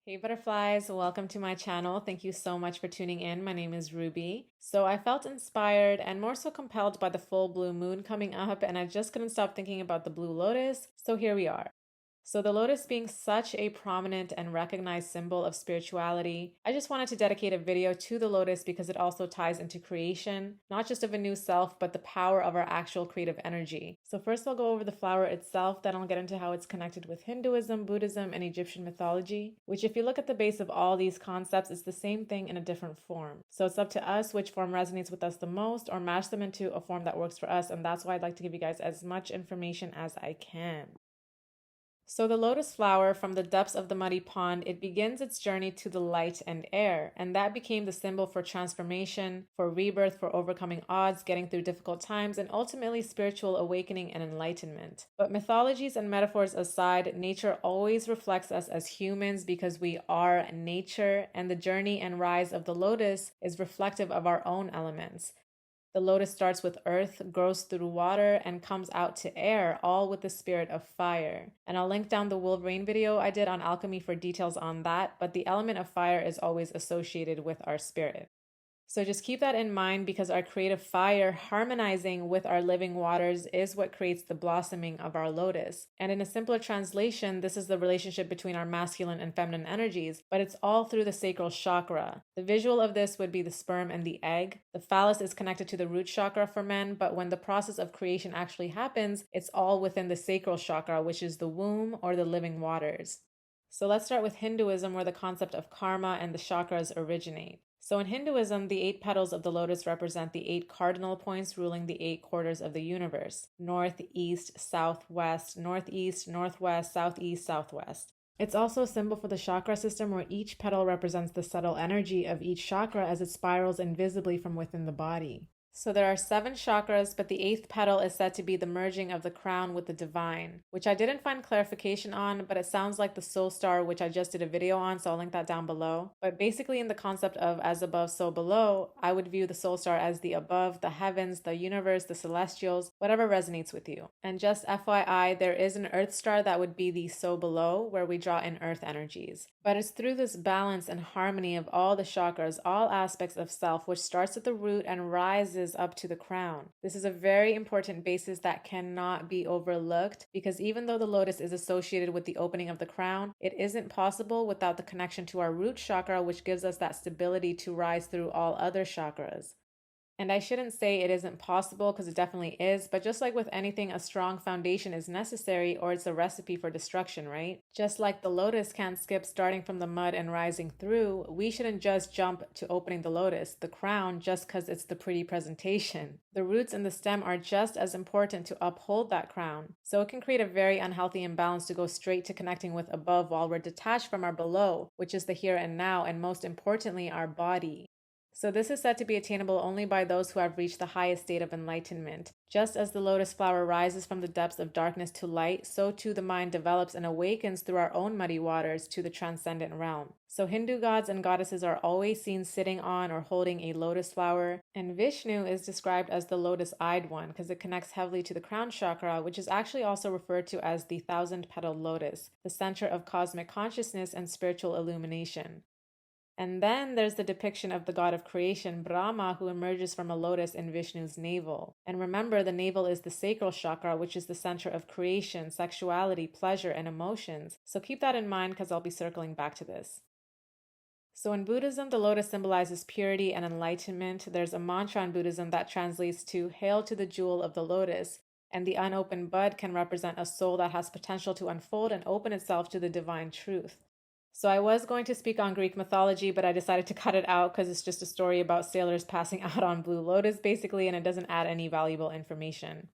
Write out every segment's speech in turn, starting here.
Hey butterflies, welcome to my channel. Thank you so much for tuning in. My name is Ruby. So I felt inspired and more so compelled by the full blue moon coming up, and I just couldn't stop thinking about the blue lotus. So here we are. So the lotus being such a prominent and recognized symbol of spirituality, I just wanted to dedicate a video to the lotus because it also ties into creation, not just of a new self, but the power of our actual creative energy. So first I'll go over the flower itself, then I'll get into how it's connected with Hinduism, Buddhism, and Egyptian mythology, which if you look at the base of all these concepts, it's the same thing in a different form. So it's up to us which form resonates with us the most or match them into a form that works for us, and that's why I'd like to give you guys as much information as I can. So the lotus flower, from the depths of the muddy pond, it begins its journey to the light and air, and that became the symbol for transformation, for rebirth, for overcoming odds, getting through difficult times, and ultimately spiritual awakening and enlightenment. But mythologies and metaphors aside, nature always reflects us as humans because we are nature, and the journey and rise of the lotus is reflective of our own elements. The lotus starts with earth, grows through water, and comes out to air, all with the spirit of fire. And I'll link down the Wolverine video I did on alchemy for details on that, but the element of fire is always associated with our spirit. So just keep that in mind because our creative fire harmonizing with our living waters is what creates the blossoming of our lotus. And in a simpler translation, this is the relationship between our masculine and feminine energies, but it's all through the sacral chakra. The visual of this would be the sperm and the egg. The phallus is connected to the root chakra for men, but when the process of creation actually happens, it's all within the sacral chakra, which is the womb or the living waters. So let's start with Hinduism, where the concept of karma and the chakras originate. So in Hinduism, the 8 petals of the lotus represent the 8 cardinal points ruling the 8 quarters of the universe: north, east, southwest, northeast, northwest, southeast, southwest. It's also a symbol for the chakra system where each petal represents the subtle energy of each chakra as it spirals invisibly from within the body. So there are 7 chakras, but the 8th petal is said to be the merging of the crown with the divine, which I didn't find clarification on, but it sounds like the soul star, which I just did a video on, so I'll link that down below. But basically in the concept of as above, so below, I would view the soul star as the above, the heavens, the universe, the celestials, whatever resonates with you. And just FYI, there is an earth star that would be the so below, where we draw in earth energies. But it's through this balance and harmony of all the chakras, all aspects of self, which starts at the root and rises up to the crown. This is a very important basis that cannot be overlooked because even though the lotus is associated with the opening of the crown, it isn't possible without the connection to our root chakra, which gives us that stability to rise through all other chakras. And I shouldn't say it isn't possible because it definitely is, but just like with anything, a strong foundation is necessary or it's a recipe for destruction, right? Just like the lotus can't skip starting from the mud and rising through, we shouldn't just jump to opening the lotus, the crown, just because it's the pretty presentation. The roots and the stem are just as important to uphold that crown. So it can create a very unhealthy imbalance to go straight to connecting with above while we're detached from our below, which is the here and now, and most importantly, our body. So this is said to be attainable only by those who have reached the highest state of enlightenment. Just as the lotus flower rises from the depths of darkness to light, so too the mind develops and awakens through our own muddy waters to the transcendent realm. So Hindu gods and goddesses are always seen sitting on or holding a lotus flower, and Vishnu is described as the lotus-eyed one because it connects heavily to the crown chakra, which is actually also referred to as the thousand-petaled lotus, the center of cosmic consciousness and spiritual illumination. And then there's the depiction of the god of creation, Brahma, who emerges from a lotus in Vishnu's navel. And remember, the navel is the sacral chakra, which is the center of creation, sexuality, pleasure, and emotions. So keep that in mind because I'll be circling back to this. So in Buddhism, the lotus symbolizes purity and enlightenment. There's a mantra in Buddhism that translates to "Hail to the jewel of the lotus," and the unopened bud can represent a soul that has potential to unfold and open itself to the divine truth. So I was going to speak on Greek mythology, but I decided to cut it out because it's just a story about sailors passing out on blue lotus, basically, and it doesn't add any valuable information.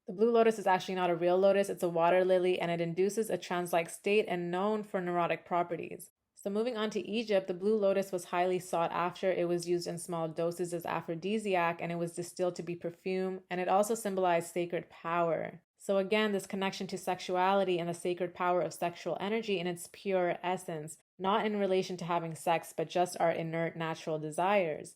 The blue lotus is actually not a real lotus, it's a water lily, and it induces a trance-like state and known for neurotic properties. So moving on to Egypt, the blue lotus was highly sought after. It was used in small doses as aphrodisiac, and it was distilled to be perfume, and it also symbolized sacred power. So again, this connection to sexuality and the sacred power of sexual energy in its pure essence, not in relation to having sex, but just our inert natural desires.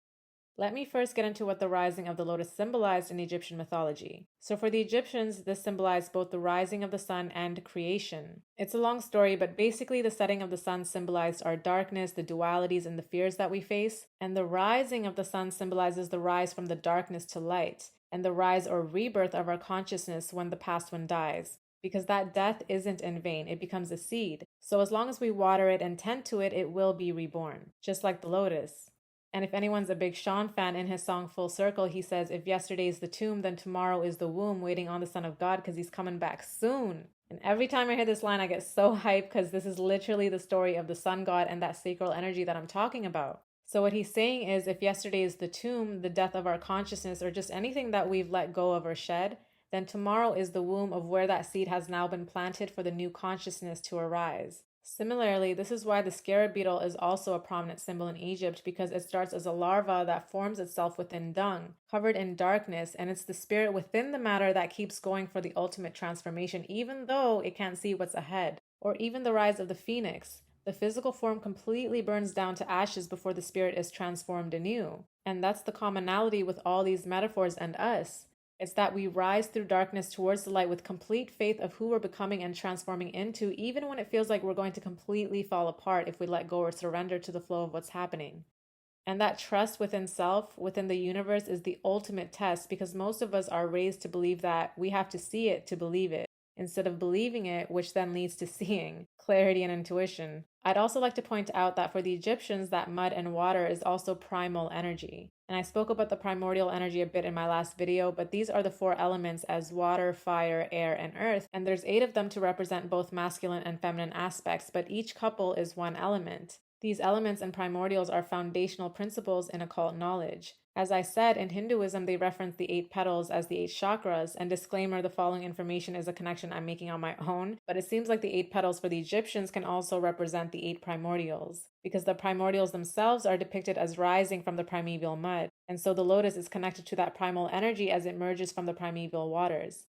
Let me first get into what the rising of the lotus symbolized in Egyptian mythology. So for the Egyptians, this symbolized both the rising of the sun and creation. It's a long story, but basically the setting of the sun symbolized our darkness, the dualities, and the fears that we face, and the rising of the sun symbolizes the rise from the darkness to light, and the rise or rebirth of our consciousness when the past one dies. Because that death isn't in vain, it becomes a seed. So as long as we water it and tend to it, it will be reborn, just like the lotus. And if anyone's a big Sean fan, in his song Full Circle, he says, if yesterday's the tomb, then tomorrow is the womb, waiting on the Son of God because he's coming back soon. And every time I hear this line, I get so hyped because this is literally the story of the sun god and that sacral energy that I'm talking about. So what he's saying is, if yesterday is the tomb, the death of our consciousness, or just anything that we've let go of or shed, then tomorrow is the womb of where that seed has now been planted for the new consciousness to arise. Similarly, this is why the scarab beetle is also a prominent symbol in Egypt, because it starts as a larva that forms itself within dung, covered in darkness, and it's the spirit within the matter that keeps going for the ultimate transformation, even though it can't see what's ahead. Or even the rise of the phoenix. The physical form completely burns down to ashes before the spirit is transformed anew. And that's the commonality with all these metaphors and us. It's that we rise through darkness towards the light with complete faith of who we're becoming and transforming into, even when it feels like we're going to completely fall apart if we let go or surrender to the flow of what's happening. And that trust within self, within the universe, is the ultimate test, because most of us are raised to believe that we have to see it to believe it, instead of believing it, which then leads to seeing, clarity, and intuition. I'd also like to point out that for the Egyptians, that mud and water is also primal energy. And I spoke about the primordial energy a bit in my last video, but these are the 4 elements as water, fire, air, and earth, and there's 8 of them to represent both masculine and feminine aspects, but each couple is one element. These elements and primordials are foundational principles in occult knowledge. As I said, in Hinduism, they reference the 8 petals as the 8 chakras, and disclaimer, the following information is a connection I'm making on my own, but it seems like the 8 petals for the Egyptians can also represent the 8 primordials, because the primordials themselves are depicted as rising from the primeval mud, and so the lotus is connected to that primal energy as it emerges from the primeval waters.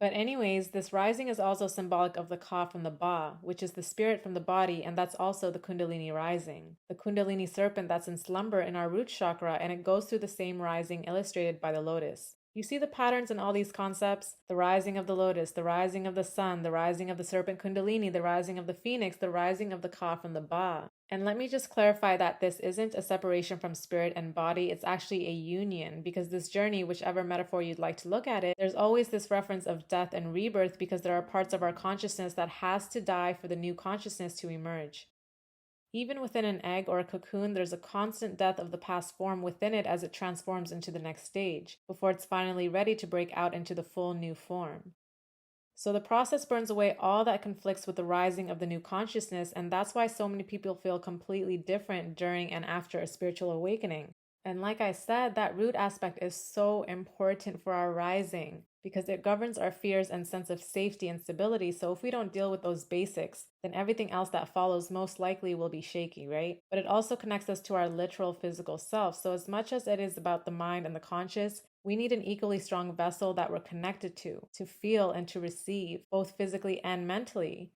But anyways, this rising is also symbolic of the Ka from the Ba, which is the spirit from the body, and that's also the Kundalini rising. The Kundalini serpent that's in slumber in our root chakra, and it goes through the same rising illustrated by the lotus. You see the patterns in all these concepts? The rising of the lotus, the rising of the sun, the rising of the serpent Kundalini, the rising of the phoenix, the rising of the Ka from the Ba. And let me just clarify that this isn't a separation from spirit and body, it's actually a union, because this journey, whichever metaphor you'd like to look at it, there's always this reference of death and rebirth, because there are parts of our consciousness that has to die for the new consciousness to emerge. Even within an egg or a cocoon, there's a constant death of the past form within it as it transforms into the next stage, before it's finally ready to break out into the full new form. So the process burns away all that conflicts with the rising of the new consciousness, and that's why so many people feel completely different during and after a spiritual awakening. And like I said, that root aspect is so important for our rising, because it governs our fears and sense of safety and stability. So if we don't deal with those basics, then everything else that follows most likely will be shaky, right? But it also connects us to our literal physical self. So as much as it is about the mind and the conscious, we need an equally strong vessel that we're connected to feel and to receive, both physically and mentally.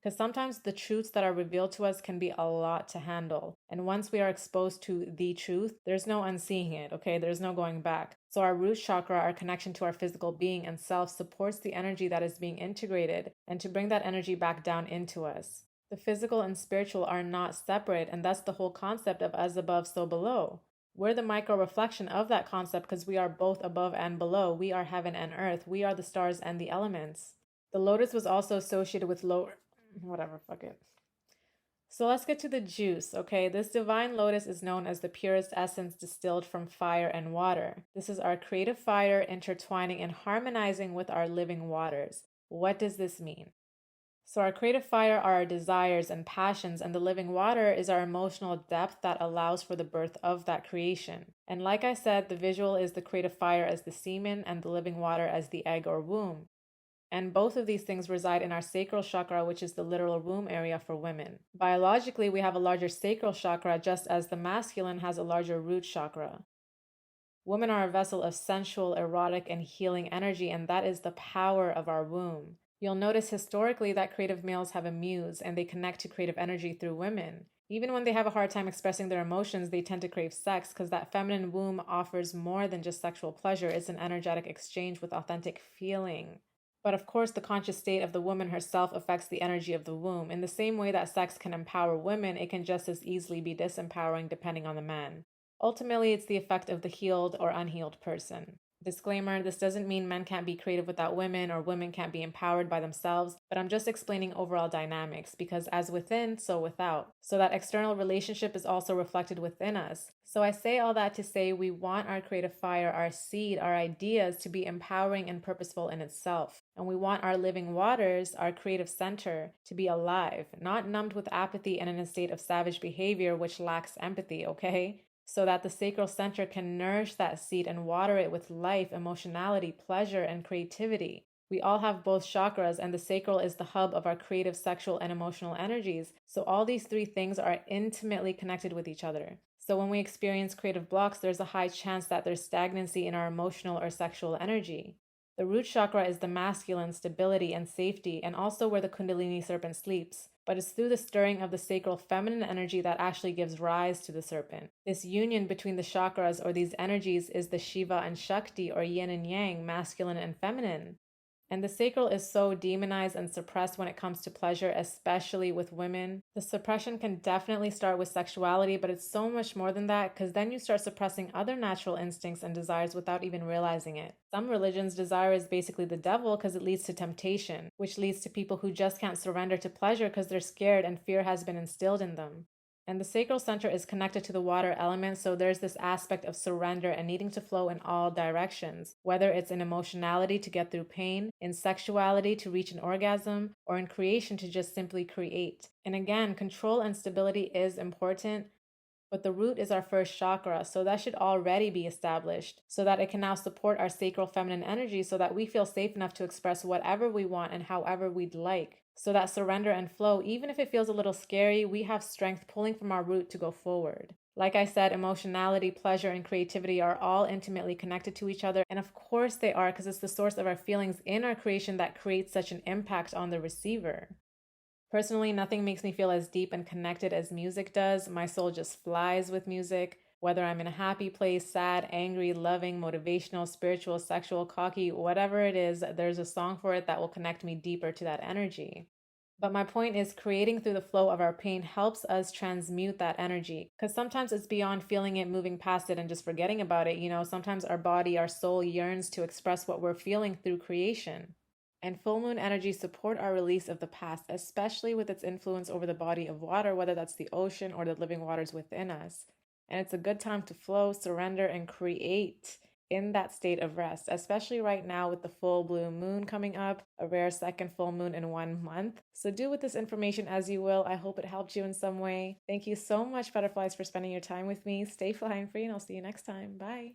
Because sometimes the truths that are revealed to us can be a lot to handle. And once we are exposed to the truth, there's no unseeing it, okay? There's no going back. So our root chakra, our connection to our physical being and self, supports the energy that is being integrated and to bring that energy back down into us. The physical and spiritual are not separate, and that's the whole concept of as above, so below. We're the micro reflection of that concept because we are both above and below. We are heaven and earth. We are the stars and the elements. The lotus was also associated with whatever, fuck it. So let's get to the juice, okay? This divine lotus is known as the purest essence distilled from fire and water. This is our creative fire intertwining and harmonizing with our living waters. What does this mean? So our creative fire are our desires and passions, and the living water is our emotional depth that allows for the birth of that creation. And like I said, the visual is the creative fire as the semen and the living water as the egg or womb. And both of these things reside in our sacral chakra, which is the literal womb area for women. Biologically, we have a larger sacral chakra, just as the masculine has a larger root chakra. Women are a vessel of sensual, erotic, and healing energy, and that is the power of our womb. You'll notice historically that creative males have a muse, and they connect to creative energy through women. Even when they have a hard time expressing their emotions, they tend to crave sex because that feminine womb offers more than just sexual pleasure. It's an energetic exchange with authentic feeling. But of course, the conscious state of the woman herself affects the energy of the womb. In the same way that sex can empower women, it can just as easily be disempowering depending on the man. Ultimately, it's the effect of the healed or unhealed person. Disclaimer, this doesn't mean men can't be creative without women or women can't be empowered by themselves, but I'm just explaining overall dynamics because as within, so without. So that external relationship is also reflected within us. So I say all that to say we want our creative fire, our seed, our ideas to be empowering and purposeful in itself. And we want our living waters, our creative center, to be alive, not numbed with apathy and in a state of savage behavior which lacks empathy, okay? So that the sacral center can nourish that seed and water it with life, emotionality, pleasure, and creativity. We all have both chakras, and the sacral is the hub of our creative, sexual, and emotional energies. So all these three things are intimately connected with each other. So when we experience creative blocks, there's a high chance that there's stagnancy in our emotional or sexual energy. The root chakra is the masculine stability and safety, and also where the Kundalini serpent sleeps. But it's through the stirring of the sacral feminine energy that actually gives rise to the serpent. This union between the chakras or these energies is the Shiva and Shakti, or yin and yang, masculine and feminine. And the sacral is so demonized and suppressed when it comes to pleasure, especially with women. The suppression can definitely start with sexuality, but it's so much more than that because then you start suppressing other natural instincts and desires without even realizing it. Some religions, desire is basically the devil because it leads to temptation, which leads to people who just can't surrender to pleasure because they're scared and fear has been instilled in them. And the sacral center is connected to the water element, so there's this aspect of surrender and needing to flow in all directions, whether it's in emotionality to get through pain, in sexuality to reach an orgasm, or in creation to just simply create. And again, control and stability is important, but the root is our first chakra, so that should already be established so that it can now support our sacral feminine energy so that we feel safe enough to express whatever we want and however we'd like. So that surrender and flow, even if it feels a little scary, we have strength pulling from our root to go forward. Like I said, emotionality, pleasure, and creativity are all intimately connected to each other. And of course they are, because it's the source of our feelings in our creation that creates such an impact on the receiver. Personally, nothing makes me feel as deep and connected as music does. My soul just flies with music. Whether I'm in a happy place, sad, angry, loving, motivational, spiritual, sexual, cocky, whatever it is, there's a song for it that will connect me deeper to that energy. But my point is, creating through the flow of our pain helps us transmute that energy. Because sometimes it's beyond feeling it, moving past it, and just forgetting about it. Sometimes our body, our soul yearns to express what we're feeling through creation. And full moon energy support our release of the past, especially with its influence over the body of water, whether that's the ocean or the living waters within us. And it's a good time to flow, surrender, and create in that state of rest, especially right now with the full blue moon coming up, a rare second full moon in 1 month. So do with this information as you will. I hope it helped you in some way. Thank you so much, butterflies, for spending your time with me. Stay flying free, and I'll see you next time. Bye.